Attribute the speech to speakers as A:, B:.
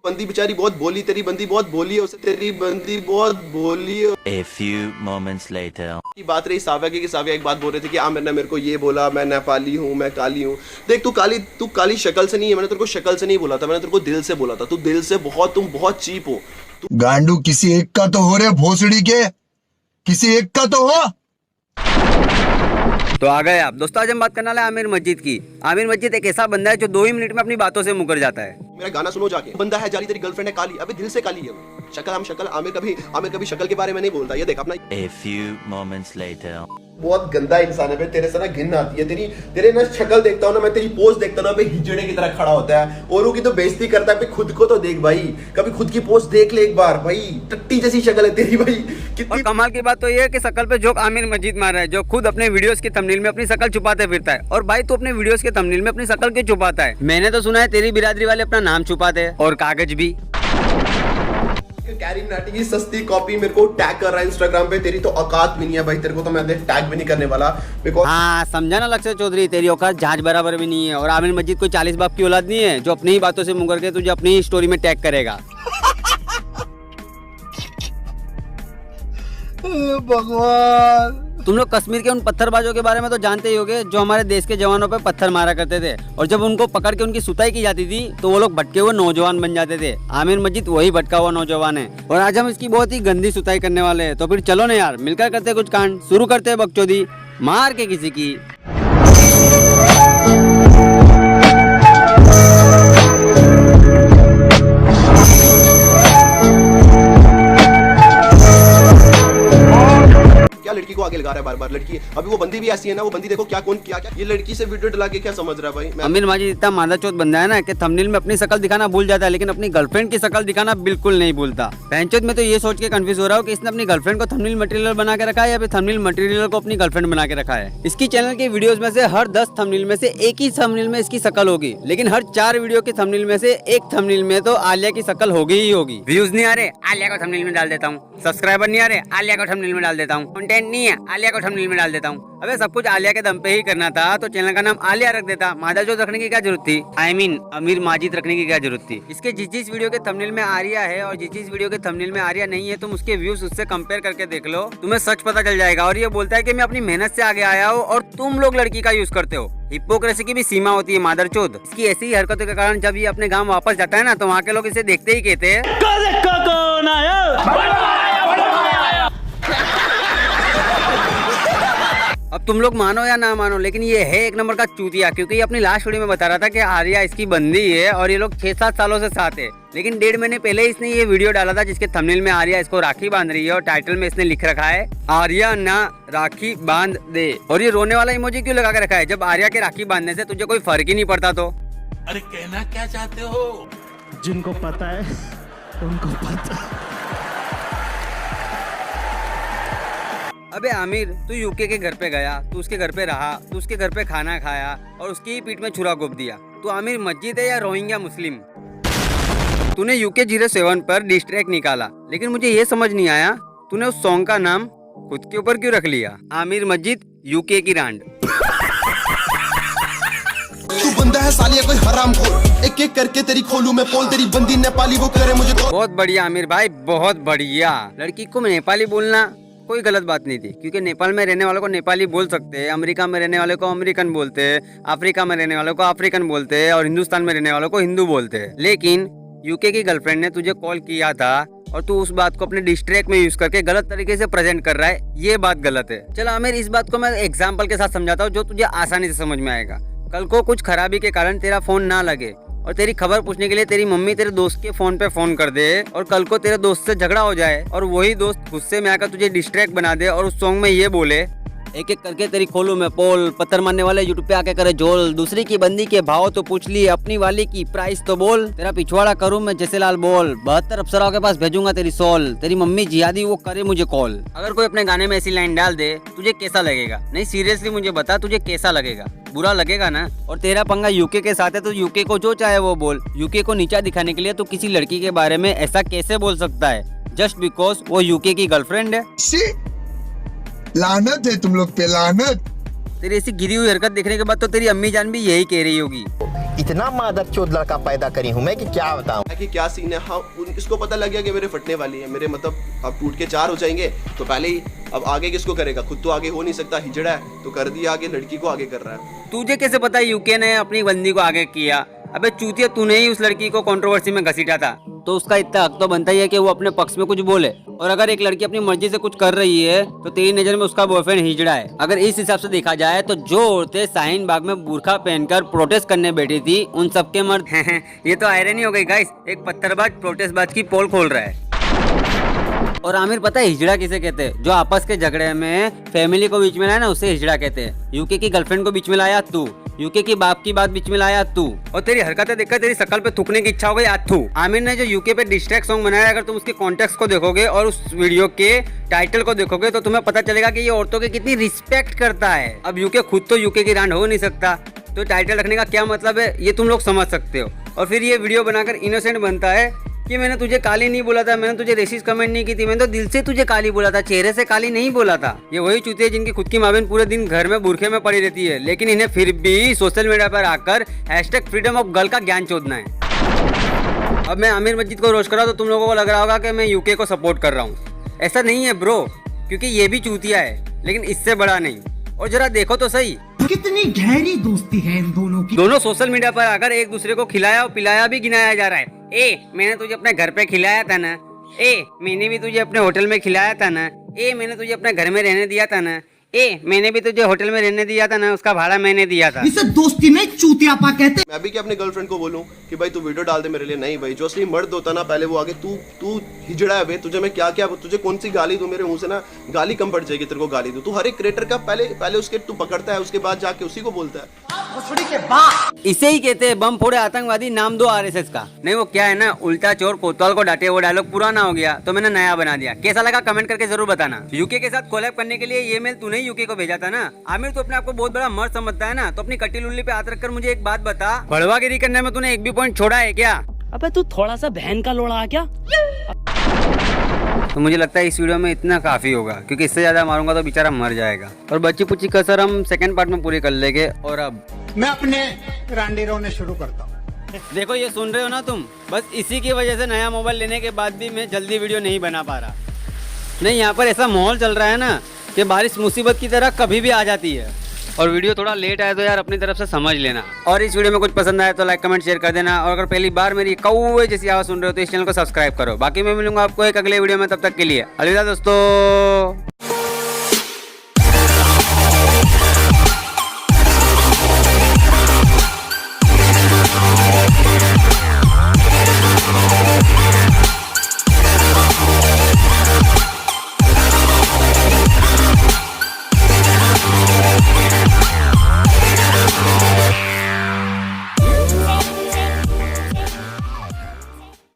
A: बंदी बेचारी बहुत बोली, तेरी बंदी बहुत बोली है, उसे तेरी बंदी बहुत बोली है।
B: A few moments later.
A: की बात रही साविया की, कि साविया एक बात बोल रहे थे कि आमिर ने मेरे को ये बोला, मैं नेपाली हूँ, मैं काली हूँ। देख तू काली शक्ल से नहीं है, मैंने तेरे को शक्ल से नहीं बोला था, मैंने तेरे को दिल से बोला था। तू दिल से बहुत, तुम बहुत चीप हो।
C: गांडू किसी एक का तो हो रे भोसड़ी के, किसी एक का तो हो।
D: तो आ गए आप दोस्तों। आज हम बात करने वाले आमिर मस्जिद की। आमिर मस्जिद एक ऐसा बंदा है जो 2 ही मिनट में अपनी बातों से मुकर जाता है।
A: मेरा गाना सुनो जाके। बंदा है जाली, तेरी गर्लफ्रेंड है काली, अबे दिल से काली है वो। शक्ल आमिर कभी शक्ल के बारे में नहीं बोलता। ये देख अपना।
B: A few moments later.
A: बहुत गंदा इंसान है बे, तेरे से ना घिन आती है। तेरे ना शक्ल देखता हूँ ना मैं, तेरी पोज देखता हूँ ना, हिजड़े की तरह खड़ा होता है, औरों की तो बेइज्जती करता है। खुद को तो देख भाई, कभी खुद की पोज देख ले एक बार भाई। टट्टी जैसी शक्ल है तेरी भाई।
D: और कमाल की बात तो ये है कि शक्ल पे जोक आमिर मस्जिद मार रहा है, जो खुद अपने वीडियोस के थंबनेल में अपनी शक्ल छुपाते फिरता है। और भाई तू अपने वीडियोस के थंबनेल में अपनी शक्ल क्यों छुपाता है? मैंने तो सुना है तेरी बिरादरी वाले अपना नाम छुपाते हैं और कागज भी।
A: कैरी नाटी की सस्ती कॉपी मेरे को टैग कर रहा है इंस्टाग्राम पे। तेरी तो औकात भी नहीं है भाई, तेरे को तो मैं टैग भी नहीं करने वाला।
D: हाँ समझा ना लक्ष्य चौधरी, तेरी औकात जहाज बराबर भी नहीं है। और आमिर मस्जिद कोई 40 बाप की औलाद नहीं है जो अपनी ही बातों से मुकर के तुझे अपनी ही स्टोरी में टैग करेगा।
C: भगवान,
D: तुम लोग कश्मीर के उन पत्थरबाजों के बारे में तो जानते ही होगे जो हमारे देश के जवानों पे पत्थर मारा करते थे, और जब उनको पकड़ के उनकी सुताई की जाती थी तो वो लोग भटके हुए नौजवान बन जाते थे। आमिर मस्जिद वही भटका हुआ नौजवान है, और आज हम इसकी बहुत ही गंदी सुताई करने वाले हैं। तो फिर चलो ना यार, मिलकर करते कुछ कांड। शुरू करते हैं बकचोदी मार के किसी की।
A: लड़की को आगे लगा रहा है बार-बार। लड़की अभी वो बंदी भी ऐसी है ना, वो बंदी देखो क्या ये लड़की से वीडियो डला के क्या समझ रहा है भाई।
D: आमिर मस्जिद इतना मादाचोद बंदा है ना कि थंबनेल में अपनी शक्ल दिखाना भूल जाता है, लेकिन अपनी गर्लफ्रेंड की शक्ल दिखाना बिल्कुल नहीं भूलता। बहनचोद में तो ये सोच के कंफ्यूज हो रहा हूँ कि इसने अपनी गर्लफ्रेंड को थंबनेल मटेरियल बना के रखा है या फिर थंबनेल मटेरियल को अपनी गर्लफ्रेंड बना के रखा है। इसकी चैनल के वीडियोस में से हर 10 थंबनेल में से एक ही थंबनेल में इसकी शक्ल होगी, लेकिन हर 4 वीडियो के थंबनेल में से एक थंबनेल में तो आलिया की शक्ल होगी ही होगी। व्यूज नहीं आ रहे, आलिया को थंबनेल में डाल देता हूँ। सब्सक्राइबर नहीं आ रहे, आलिया को थंबनेल में डाल देता हूँ। कंटेंट नहीं है, आलिया को थंबनेल में डाल देता हूँ। अबे सब कुछ आलिया के दम पे ही करना था तो चैनल का नाम आलिया रख देता। मादाचोद रखने की क्या जरूरत थी? I mean, आमिर मस्जिद रखने की क्या जरूरत थी? इसके जिस वीडियो के थंबनेल में आर्या है और जिस वीडियो के थंबनेल में आर्या नहीं है, तुम उसके व्यूज उससे कंपेयर करके देख लो, तुम्हें सच पता चल जाएगा। और ये बोलता है कि मैं अपनी मेहनत से आगे आया हूँ और तुम लोग लड़की का यूज करते हो। हिपोक्रेसी की भी सीमा होती है मादरचोद। इसकी ऐसी ही हरकतों के कारण जब ये अपने गाँव वापस जाता है ना, तो वहाँ के लोग इसे देखते ही कहते हैं अब तुम लोग मानो या ना मानो, लेकिन ये है एक नंबर का चूतिया। क्योंकि ये अपनी लास्ट वीडियो में बता रहा था कि आर्या इसकी बंदी है और ये लोग 6-7 सालों से साथ है। लेकिन 1.5 महीने पहले इसने ये वीडियो डाला था जिसके थंबनेल में आर्या इसको राखी बांध रही है और टाइटल में इसने लिख रखा है आर्या ना राखी बांध दे। और ये रोने वाला इमोजी क्यों लगा के रखा है जब आर्या के राखी बांधने से तुझे कोई फर्क ही नहीं पड़ता? तो
E: अरे कहना क्या चाहते हो?
F: जिनको पता है उनको पता।
D: अबे आमिर, तू यूके के घर पे गया, तू उसके घर पे रहा, तू उसके घर पे खाना खाया और उसकी ही पीठ में छुरा घोंप दिया। तू आमिर मस्जिद है या रोहिंग्या मुस्लिम? तूने यूके 07 पर डिस ट्रैक निकाला, लेकिन मुझे ये समझ नहीं आया तूने उस सॉन्ग का नाम खुद के ऊपर क्यों रख लिया? आमिर मस्जिद यूके की रांड।
A: तू बंदा है सालिया कोई हरामखोर, एक एक करके तेरी खोलूं मैं पोल। तेरी बंदी नेपाली वो करे मुझे।
D: बहुत बढ़िया आमिर भाई, बहुत बढ़िया। लड़की को नेपाली बोलना कोई गलत बात नहीं थी, क्योंकि नेपाल में रहने वालों को नेपाली बोल सकते हैं, अमेरिका में रहने वालों को अमेरिकन बोलते हैं, अफ्रीका में रहने वालों को अफ्रीकन बोलते हैं और हिंदुस्तान में रहने वालों को हिंदू बोलते हैं। लेकिन यूके की गर्लफ्रेंड ने तुझे कॉल किया था और तू उस बात को अपने डिस्ट्रैक्ट में यूज करके गलत तरीके से प्रेजेंट कर रहा है, ये बात गलत है। चलो आमिर, इस बात को मैं एग्जाम्पल के साथ समझाता हूँ जो तुझे आसानी से समझ में आएगा। कल को कुछ खराबी के कारण तेरा फोन ना लगे और तेरी खबर पूछने के लिए तेरी मम्मी तेरे दोस्त के फोन पे फोन कर दे और कल को तेरे दोस्त से झगड़ा हो जाए और वही दोस्त गुस्से में आकर तुझे डिस्ट्रैक्ट बना दे और उस सॉन्ग में ये बोले एक एक करके तेरी खोलू में पोल, पत्थर मारने वाले यूट्यूब पे आके करे जोल, दूसरी की बंदी के भाव तो पूछ ली, अपनी वाली की प्राइस तो बोल, तेरा पिछवाड़ा करूँ मैं जैसे लाल बोल, 72 अप्सराओं के पास भेजूंगा तेरी सोल, तेरी मम्मी जिहादी वो करे मुझे कॉल। अगर कोई अपने गाने में ऐसी लाइन डाल दे तुझे कैसा लगेगा? नहीं सीरियसली मुझे बता, तुझे कैसा लगेगा? बुरा लगेगा ना? और तेरा पंगा यूके के साथ है तो यूके को जो चाहे वो बोल। यूके को नीचा दिखाने के लिए तू किसी लड़की के बारे में ऐसा कैसे बोल सकता है जस्ट बिकॉज वो यूके की गर्लफ्रेंड है?
C: लानत है तुम लोग पे, लानत।
D: तेरी ऐसी गिरी हुई हरकत देखने के बाद तो तेरी अम्मी जान भी यही कह रही होगी।
G: इतना मादरचोद लड़का पैदा करी हूँ मैं कि क्या बताऊँ।
A: कि क्या सीन है। हाँ इसको पता लग गया कि मेरे फटने वाली है, मेरे मतलब अब टूट के 4 हो जाएंगे, तो पहले ही अब आगे किसको करेगा, खुद तो आगे हो नहीं सकता, हिजड़ा है तो कर दिया आगे, लड़की को आगे कर रहा है।
D: तुझे कैसे पता यूके ने अपनी बंदी को आगे किया? अबे चूतिया, तूने ही उस लड़की को कंट्रोवर्सी में घसीटा था, तो उसका इतना हक तो बनता ही है कि वो अपने पक्ष में कुछ बोले। और अगर एक लड़की अपनी मर्जी से कुछ कर रही है तो तेरी नजर में उसका बॉयफ्रेंड हिजड़ा है। अगर इस हिसाब से देखा जाए तो जो औरतें शाहीन बाग में बुरखा पहनकर प्रोटेस्ट करने बैठी थी उन सबके मर्द हैं। ये तो आयरनी हो गई गाइस, एक पत्थरबाज प्रोटेस्टबाज की पोल खोल रहा है। और आमिर पता है हिजड़ा किसे कहते हैं? जो आपस के झगड़े में फैमिली को बीच में लाया ना, उसे हिजड़ा कहते हैं। यूके की गर्लफ्रेंड को बीच में लाया तू, यूके की बाप की बात बीच में लाया तू, और तेरी हरकतें देखकर तेरी शकल पे थूकने की इच्छा हो गई आज तू। आमिर ने जो यूके पे डिस्ट्रैक्ट सॉन्ग बनाया, अगर तुम उसके कॉन्टेक्स्ट को देखोगे और उस वीडियो के टाइटल को देखोगे तो तुम्हें पता चलेगा कि ये औरतों की कितनी रिस्पेक्ट करता है। अब यूके खुद तो यूके की रांड हो नहीं सकता, तो टाइटल रखने का क्या मतलब है ये तुम लोग समझ सकते हो। और फिर ये वीडियो बनाकर इनोसेंट बनता है कि मैंने तुझे काली नहीं बोला था, मैंने तुझे रेसिस्ट कमेंट नहीं की थी, मैंने तो दिल से तुझे काली बोला था, चेहरे से काली नहीं बोला था। ये वही चूतिया जिनकी खुद की माँ बहन पूरे दिन घर में बुरखे में पड़ी रहती है, लेकिन इन्हें फिर भी सोशल मीडिया पर आकर #फ्रीडम ऑफ गर्ल का ज्ञान चोदना है। अब मैं आमिर मस्जिद को रोस्ट कर रहा हूं तो तुम लोगों को लग रहा होगा कि मैं यूके को सपोर्ट कर रहा हूँ। ऐसा नहीं है ब्रो, क्योंकि ये भी चूतिया है लेकिन इससे बड़ा नहीं। और जरा देखो तो सही,
F: कितनी गहरी दोस्ती है इन दोनों की।
D: दोनों सोशल मीडिया पर आकर एक दूसरे को खिलाया और पिलाया भी गिनाया जा रहा है। ए मैंने तुझे अपने घर पे खिलाया था ना, ए मैंने भी तुझे अपने होटल में खिलाया था ना, ए मैंने तुझे अपने घर में रहने दिया था ना, ए मैंने भी तुझे होटल में रहने दिया था ना, उसका भाड़ा मैंने दिया था।
F: इसे दोस्ती नहीं चूतियापा कहते।
A: मैं भी क्या अपनी गर्लफ्रेंड को बोलूं कि भाई तू वीडियो डाल दे मेरे लिए? नहीं भाई, जो असली मर्द होता ना पहले वो आगे, तू हिजड़ा है बे, तुझे मैं क्या तुझे कौन सी गाली दूं? मेरे मुंह से ना गाली कम पड़ जाएगी तेरे को गाली दूं। तू हर एक क्रिएटर का पहले उसके तू पकड़ता है, उसके बाद जाके उसी को बोलता है।
D: इसे ही कहते हैं बम फोड़े आतंकवादी, नाम दो आरएसएस का। नहीं वो क्या है ना, उल्टा चोर कोतवाल को डांटे, वो डायलॉग पुराना हो गया तो मैंने नया बना दिया। कैसा लगा कमेंट करके जरूर बताना। यूके के साथ कोलैब करने के लिए ये मेल तूने ही यूके को भेजा था ना। आमिर तो अपने आप को बहुत बड़ा मर्द समझता है ना, तो अपनी कटी लुल्ली पे हाथ रखकर मुझे एक बात बता, भड़वागिरी करने में तूने एक भी पॉइंट छोड़ा है क्या?
H: अबे तू थोड़ा सा बहन का लोड़ा क्या?
D: तो मुझे लगता है इस वीडियो में इतना काफी होगा, क्योंकि इससे ज्यादा मारूंगा तो बेचारा मर जाएगा। और बच्ची पुच्ची कसर हम सेकंड पार्ट में पूरी कर लेंगे। और अब
I: मैं अपने रांडी रोने शुरू करता हूँ।
D: देखो ये सुन रहे हो ना तुम, बस इसी की वजह से नया मोबाइल लेने के बाद भी मैं जल्दी वीडियो नहीं बना पा रहा। नहीं, यहाँ पर ऐसा माहौल चल रहा है ना कि बारिश मुसीबत की तरह कभी भी आ जाती है। और वीडियो थोड़ा लेट आया तो यार अपनी तरफ से समझ लेना। और इस वीडियो में कुछ पसंद आया तो लाइक कमेंट शेयर कर देना। और अगर पहली बार मेरी कौवे जैसी आवाज़ सुन रहे हो तो इस चैनल को सब्सक्राइब करो। बाकी मैं मिलूंगा आपको एक अगले वीडियो में, तब तक के लिए अलविदा दोस्तों।